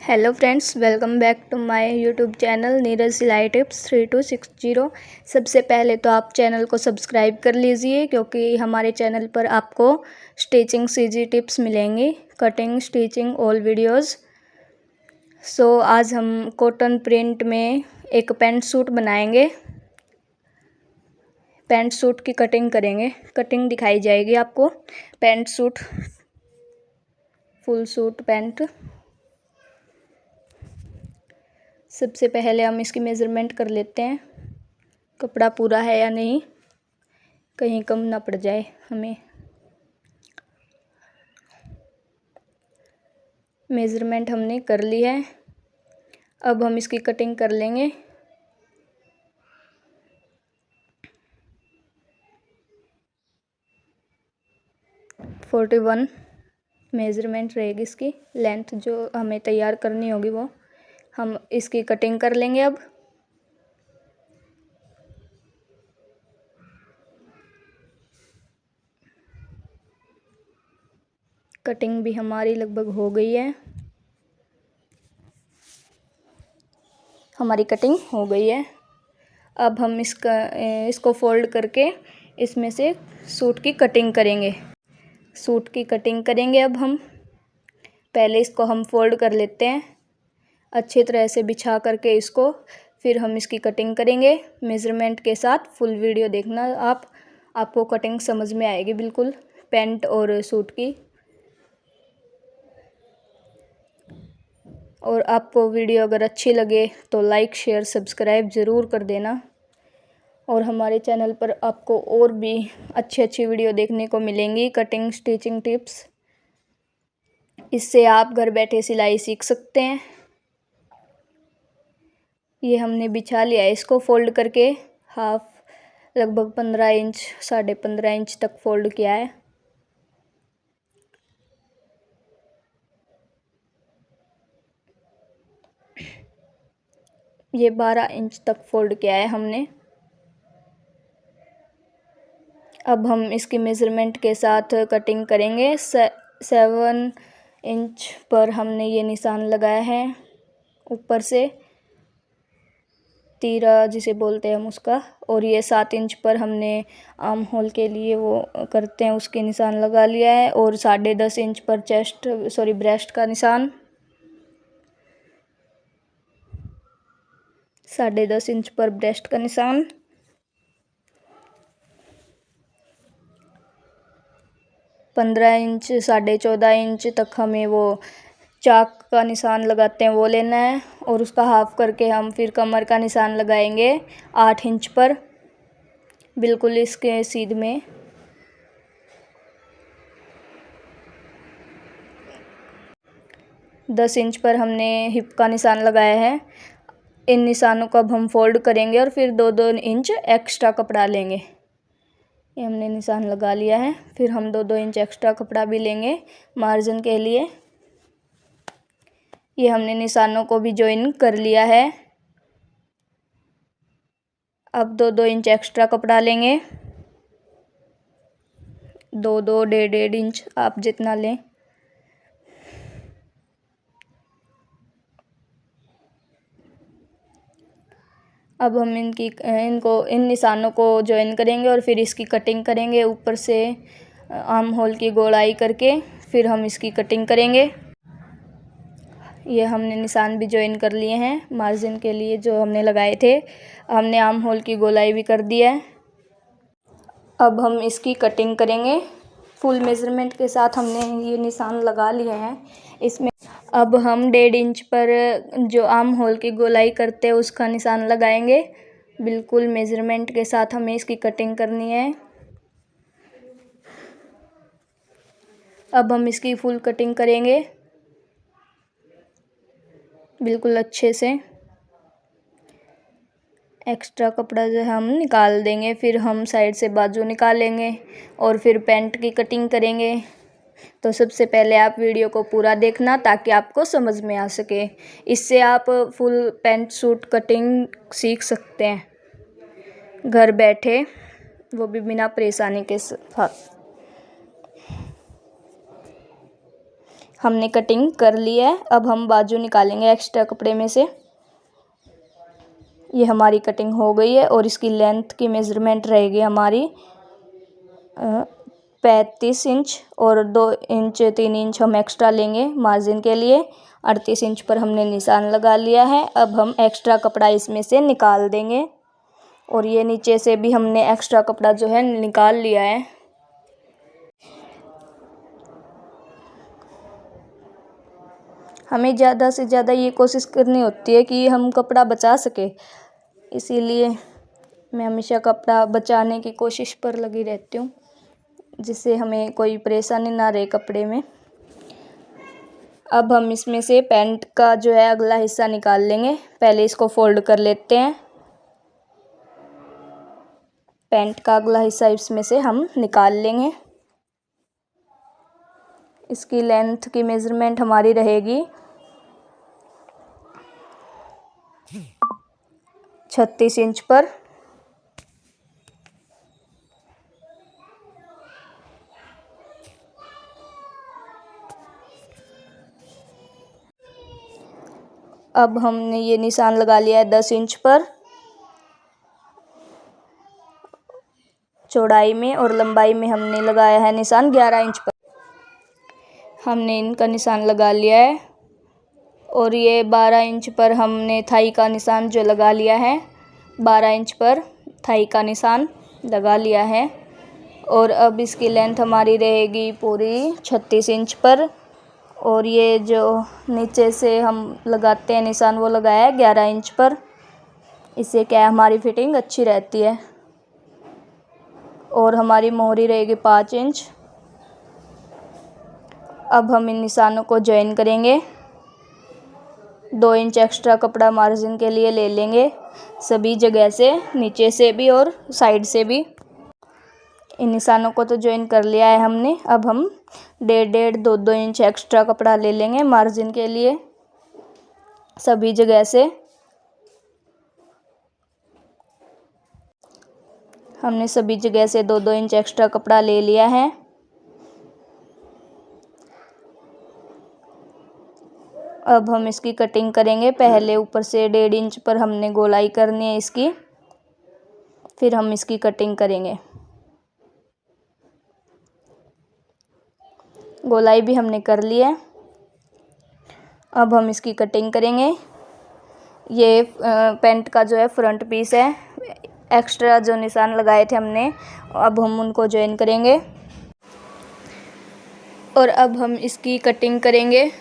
Hello friends, welcome back to my YouTube channel Neeraj Silai tips 3260। सबसे पहले तो आप चैनल को सब्सक्राइब कर लीजिए, क्योंकि हमारे चैनल पर आपको स्टिचिंग सीजी टिप्स मिलेंगी, कटिंग स्टिचिंग ऑल वीडियोस। आज हम कॉटन प्रिंट में एक पैंट सूट बनाएंगे। पैंट सूट की कटिंग करेंगे, कटिंग दिखाई जाएगी आपको। Pant suit, full suit pant. सबसे पहले हम इसकी मेज़रमेंट कर लेते हैं, कपड़ा पूरा है या नहीं, कहीं कम ना पड़ जाए हमें। मेज़रमेंट हमने कर ली है, अब हम इसकी कटिंग कर लेंगे। फोर्टी 41 मेज़रमेंट रहेगी इसकी लेंथ, जो हमें तैयार करनी होगी वो हम इसकी कटिंग कर लेंगे। अब कटिंग भी हमारी लगभग हो गई है, हमारी कटिंग हो गई है। अब हम इसको फोल्ड करके इसमें से सूट की कटिंग करेंगे। सूट की कटिंग करेंगे। अब हम पहले इसको हम फोल्ड कर लेते हैं अच्छी तरह से बिछा करके इसको, फिर हम इसकी कटिंग करेंगे मेज़रमेंट के साथ। फुल वीडियो देखना आपको कटिंग समझ में आएगी बिल्कुल, पैंट और सूट की। और आपको वीडियो अगर अच्छी लगे तो लाइक शेयर सब्सक्राइब ज़रूर कर देना। और हमारे चैनल पर आपको और भी अच्छी वीडियो देखने को मिलेंगी, कटिंग स्टिचिंग टिप्स। इससे आप घर बैठे सिलाई सीख सकते हैं। ये हमने बिछा लिया है इसको फोल्ड करके, हाफ लगभग 15 इंच 15.5 इंच तक फोल्ड किया है। ये 12 इंच तक फोल्ड किया है हमने। अब हम इसकी मेज़रमेंट के साथ कटिंग करेंगे। 7 इंच पर हमने ये निशान लगाया है, ऊपर से तीरा जिसे बोलते हैं हम उसका। और ये 7 इंच पर हमने आर्म होल के लिए वो करते हैं, उसके निशान लगा लिया है। और 10.5 इंच पर ब्रेस्ट का निशान, 10.5 इंच पर ब्रेस्ट का निशान। 15 इंच 14.5 इंच तक हमें वो चाक का निशान लगाते हैं वो लेना है। और उसका हाफ करके हम फिर कमर का निशान लगाएंगे 8 इंच पर, बिल्कुल इसके सीध में। दस इंच पर हमने हिप का निशान लगाया है। इन निशानों को अब हम फोल्ड करेंगे और फिर 2-2 इंच एक्स्ट्रा कपड़ा लेंगे। ये हमने निशान लगा लिया है, फिर हम 2-2 इंच एक्स्ट्रा कपड़ा भी लेंगे मार्जिन के लिए। ये हमने निशानों को भी ज्वाइन कर लिया है। अब 2-2 इंच एक्स्ट्रा कपड़ा लेंगे, 2-2 1.5 इंच आप जितना लें। अब हम इन निशानों को ज्वाइन करेंगे और फिर इसकी कटिंग करेंगे ऊपर से आर्म होल की गोलाई करके, फिर हम इसकी कटिंग करेंगे। ये हमने निशान भी ज्वाइन कर लिए हैं मार्जिन के लिए जो हमने लगाए थे। हमने आर्म होल की गोलाई भी कर दिया है। अब हम इसकी कटिंग करेंगे फुल मेज़रमेंट के साथ। हमने ये निशान लगा लिए हैं इसमें। अब हम 1.5 इंच पर जो आर्म होल की गोलाई करते हैं उसका निशान लगाएंगे, बिल्कुल मेज़रमेंट के साथ हमें इसकी कटिंग करनी है। अब हम इसकी फुल कटिंग करेंगे बिल्कुल अच्छे से। एक्स्ट्रा कपड़ा जो है हम निकाल देंगे, फिर हम साइड से बाजू निकालेंगे और फिर पैंट की कटिंग करेंगे। तो सबसे पहले आप वीडियो को पूरा देखना ताकि आपको समझ में आ सके। इससे आप फुल पैंट सूट कटिंग सीख सकते हैं घर बैठे, वो भी बिना परेशानी के साथ। हमने कटिंग कर ली है। अब हम बाजू निकालेंगे एक्स्ट्रा कपड़े में से। ये हमारी कटिंग हो गई है और इसकी लेंथ की मेज़रमेंट रहेगी हमारी 35 इंच और 2 इंच 3 इंच हम एक्स्ट्रा लेंगे मार्जिन के लिए। 38 इंच पर हमने निशान लगा लिया है। अब हम एक्स्ट्रा कपड़ा इसमें से निकाल देंगे और ये नीचे से भी हमने एक्स्ट्रा कपड़ा जो है निकाल लिया है। हमें ज़्यादा से ज़्यादा ये कोशिश करनी होती है कि हम कपड़ा बचा सके, इसीलिए मैं हमेशा कपड़ा बचाने की कोशिश पर लगी रहती हूँ, जिससे हमें कोई परेशानी ना रहे कपड़े में। अब हम इसमें से पैंट का जो है अगला हिस्सा निकाल लेंगे। पहले इसको फोल्ड कर लेते हैं। पैंट का अगला हिस्सा इसमें से हम निकाल लेंगे। इसकी लेंथ की मेज़रमेंट हमारी रहेगी 36 इंच पर। अब हमने ये निशान लगा लिया है 10 इंच पर चौड़ाई में, और लंबाई में हमने लगाया है निशान 11 इंच पर। हमने इनका निशान लगा लिया है और ये 12 इंच पर हमने थाई का निशान जो लगा लिया है। 12 इंच पर थाई का निशान लगा लिया है। और अब इसकी लेंथ हमारी रहेगी पूरी 36 इंच पर, और ये जो नीचे से हम लगाते हैं निशान वो लगाया है 11 इंच पर। इससे क्या है, हमारी फिटिंग अच्छी रहती है। और हमारी मोहरी रहेगी 5 इंच। अब हम इन निशानों को जॉइन करेंगे। 2 इंच एक्स्ट्रा कपड़ा मार्जिन के लिए ले लेंगे सभी जगह से, नीचे से भी और साइड से भी। इन निशानों को तो जॉइन कर लिया है हमने। अब हम 1.5 2 इंच एक्स्ट्रा कपड़ा ले लेंगे मार्जिन के लिए सभी जगह से। हमने सभी जगह से 2 इंच एक्स्ट्रा कपड़ा ले लिया है। अब हम इसकी कटिंग करेंगे। पहले ऊपर से 1.5 इंच पर हमने गोलाई करनी है इसकी, फिर हम इसकी कटिंग करेंगे। गोलाई भी हमने कर ली है। अब हम इसकी कटिंग करेंगे। ये पैंट का जो है फ्रंट पीस है। एक्स्ट्रा जो निशान लगाए थे हमने, अब हम उनको जॉइन करेंगे और अब हम इसकी कटिंग करेंगे।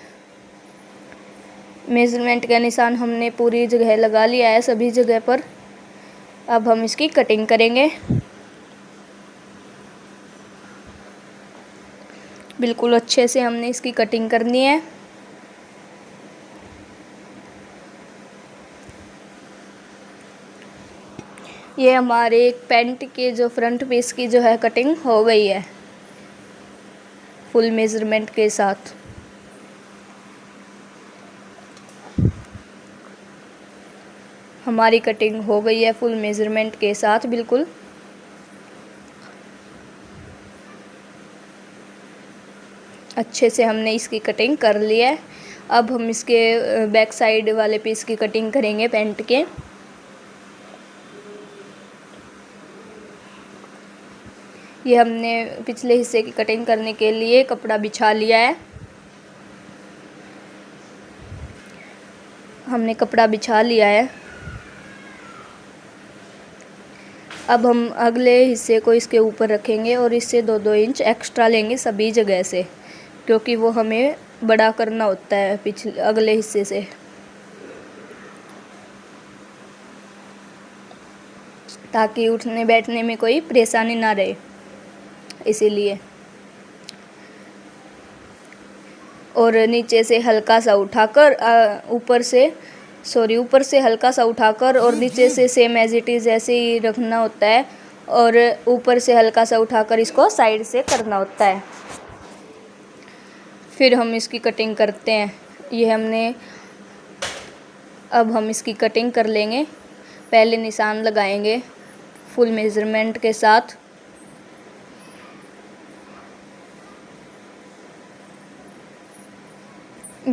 मेज़रमेंट का निशान हमने पूरी जगह लगा लिया है सभी जगह पर। अब हम इसकी कटिंग करेंगे। बिल्कुल अच्छे से हमने इसकी कटिंग करनी है। ये हमारे पैंट के जो फ्रंट पीस की जो है कटिंग हो गई है फुल मेज़रमेंट के साथ। हमारी कटिंग हो गई है फुल मेज़रमेंट के साथ बिल्कुल। अच्छे से हमने इसकी कटिंग कर ली है। अब हम इसके बैक साइड वाले पीस की कटिंग करेंगे पैंट के। ये हमने पिछले हिस्से की कटिंग करने के लिए कपड़ा बिछा लिया है। हमने कपड़ा बिछा लिया है। अब हम अगले हिस्से को इसके ऊपर रखेंगे और इससे 2 इंच एक्स्ट्रा लेंगे सभी जगह से, क्योंकि वो हमें बड़ा करना होता है पिछले अगले हिस्से से, ताकि उठने बैठने में कोई परेशानी ना रहे, इसीलिए। और नीचे से हल्का सा उठाकर ऊपर से हल्का सा उठाकर और नीचे से सेम एज इट इज़ ऐसे ही रखना होता है, और ऊपर से हल्का सा उठाकर इसको साइड से करना होता है। फिर हम इसकी कटिंग करते हैं। ये हमने अब हम इसकी कटिंग कर लेंगे। पहले निशान लगाएंगे फुल मेज़रमेंट के साथ।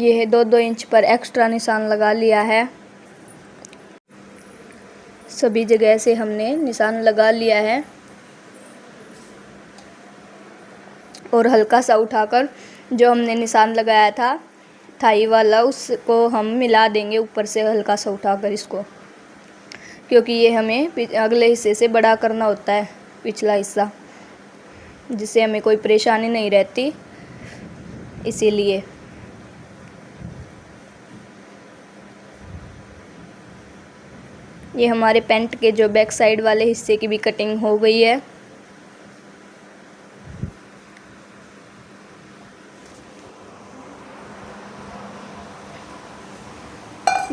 ये 2-2 इंच पर एक्स्ट्रा निशान लगा लिया है। सभी जगह से हमने निशान लगा लिया है और हल्का सा उठाकर जो हमने निशान लगाया था थाई वाला उसको हम मिला देंगे ऊपर से, हल्का सा उठाकर इसको, क्योंकि ये हमें अगले हिस्से से बड़ा करना होता है, पिछला हिस्सा, जिससे हमें कोई परेशानी नहीं रहती, इसीलिए। ये हमारे पैंट के जो बैक साइड वाले हिस्से की भी कटिंग हो गई है।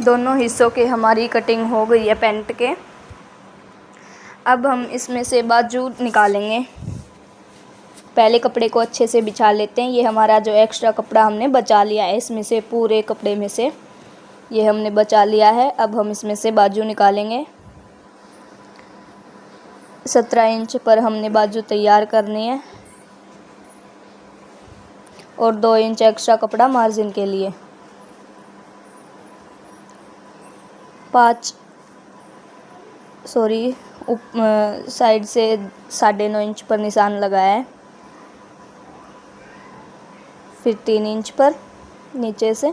दोनों हिस्सों के हमारी कटिंग हो गई है पैंट के। अब हम इसमें से बाजू निकालेंगे। पहले कपड़े को अच्छे से बिछा लेते हैं। ये हमारा जो एक्स्ट्रा कपड़ा हमने बचा लिया है, इसमें से पूरे कपड़े में से ये हमने बचा लिया है। अब हम इसमें से बाजू निकालेंगे। 17 इंच पर हमने बाजू तैयार करनी है और 2 इंच एक्स्ट्रा कपड़ा मार्जिन के लिए। 5 साइड से 9.5 इंच पर निशान लगाया है, फिर 3 इंच पर नीचे से,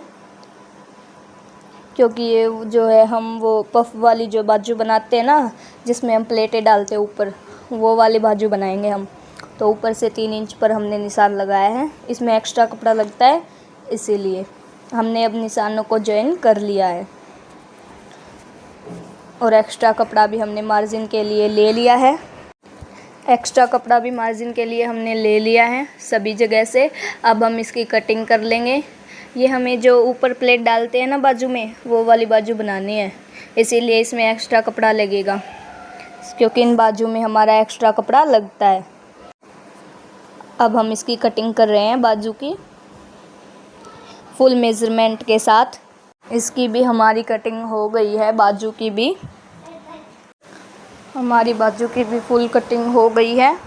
क्योंकि ये जो है हम वो पफ वाली जो बाजू बनाते हैं ना, जिसमें हम प्लेटें डालते हैं ऊपर, वो वाली बाजू बनाएंगे हम। तो ऊपर से 3 इंच पर हमने निशान लगाया है। इसमें एक्स्ट्रा कपड़ा लगता है, इसीलिए हमने अब निशानों को जॉइन कर लिया है और एक्स्ट्रा कपड़ा भी हमने मार्जिन के लिए ले लिया है। एक्स्ट्रा कपड़ा भी मार्जिन के लिए हमने ले लिया है सभी जगह से। अब हम इसकी कटिंग कर लेंगे। ये हमें जो ऊपर प्लेट डालते हैं ना बाजू में, वो वाली बाजू बनानी है, इसीलिए इसमें एक्स्ट्रा कपड़ा लगेगा, क्योंकि इन बाजू में हमारा एक्स्ट्रा कपड़ा लगता है। अब हम इसकी कटिंग कर रहे हैं बाजू की फुल मेज़रमेंट के साथ। इसकी भी हमारी कटिंग हो गई है, बाजू की भी हमारी बाजू की भी फुल कटिंग हो गई है।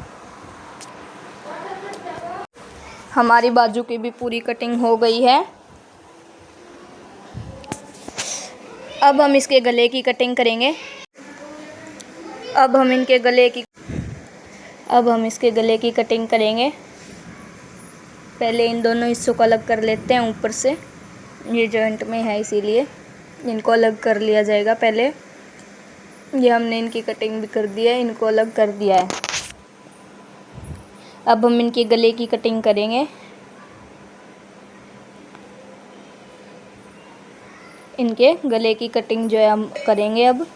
हमारी बाजू की भी पूरी कटिंग हो गई है। अब हम इसके गले की कटिंग करेंगे। अब हम इसके गले की कटिंग करेंगे। पहले इन दोनों हिस्सों को अलग कर लेते हैं ऊपर से, ये जॉइंट में है इसीलिए इनको अलग कर लिया जाएगा। पहले ये हमने इनकी कटिंग भी कर दी है, इनको अलग कर दिया है। अब हम इनके गले की कटिंग करेंगे। इनके गले की कटिंग जो है हम करेंगे। अब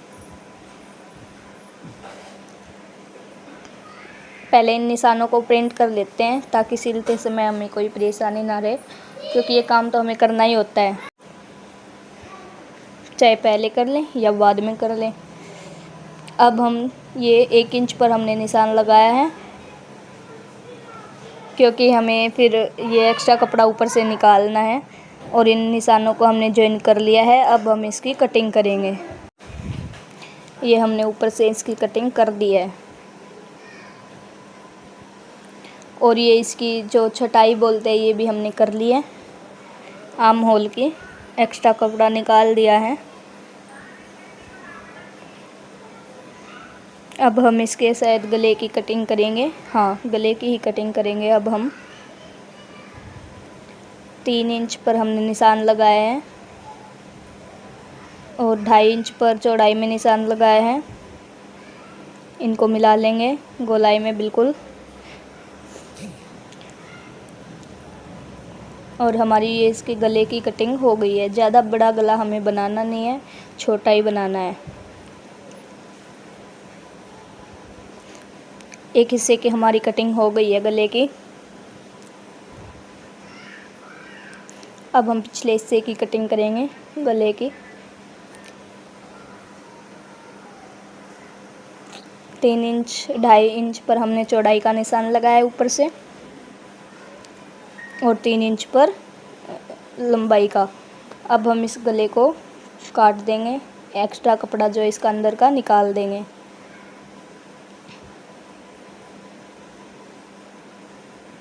पहले इन निशानों को प्रिंट कर लेते हैं, ताकि सिलते समय हमें कोई परेशानी ना रहे, क्योंकि ये काम तो हमें करना ही होता है, चाहे पहले कर लें या बाद में कर लें। अब हम ये 1 इंच पर हमने निशान लगाया है, क्योंकि हमें फिर ये एक्स्ट्रा कपड़ा ऊपर से निकालना है, और इन निशानों को हमने जॉइन कर लिया है। अब हम इसकी कटिंग करेंगे। ये हमने ऊपर से इसकी कटिंग कर दी है, और ये इसकी जो छटाई बोलते हैं ये भी हमने कर ली है। आर्म होल की एक्स्ट्रा कपड़ा निकाल दिया है। अब हम इसके शायद गले की कटिंग करेंगे। हाँ, गले की ही कटिंग करेंगे। अब हम 3 इंच पर हमने निशान लगाए हैं और 2.5 इंच पर चौड़ाई में निशान लगाए हैं। इनको मिला लेंगे गोलाई में बिल्कुल, और हमारी ये इसके गले की कटिंग हो गई है। ज़्यादा बड़ा गला हमें बनाना नहीं है, छोटा ही बनाना है। एक हिस्से की हमारी कटिंग हो गई है गले की। अब हम पिछले हिस्से की कटिंग करेंगे गले की। 3 इंच 2.5 इंच पर हमने चौड़ाई का निशान लगाया है ऊपर से, और 3 इंच पर लंबाई का। अब हम इस गले को काट देंगे, एक्स्ट्रा कपड़ा जो इसका अंदर का निकाल देंगे।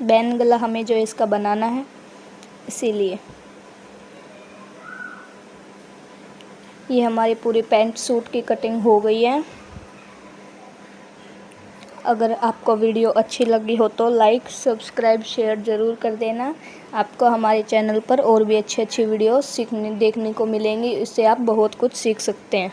बैन गला हमें जो इसका बनाना है, इसीलिए ये हमारी पूरी पैंट सूट की कटिंग हो गई है। अगर आपको वीडियो अच्छी लगी हो तो लाइक सब्सक्राइब शेयर ज़रूर कर देना। आपको हमारे चैनल पर और भी अच्छी अच्छी वीडियो देखने को मिलेंगी, इससे आप बहुत कुछ सीख सकते हैं।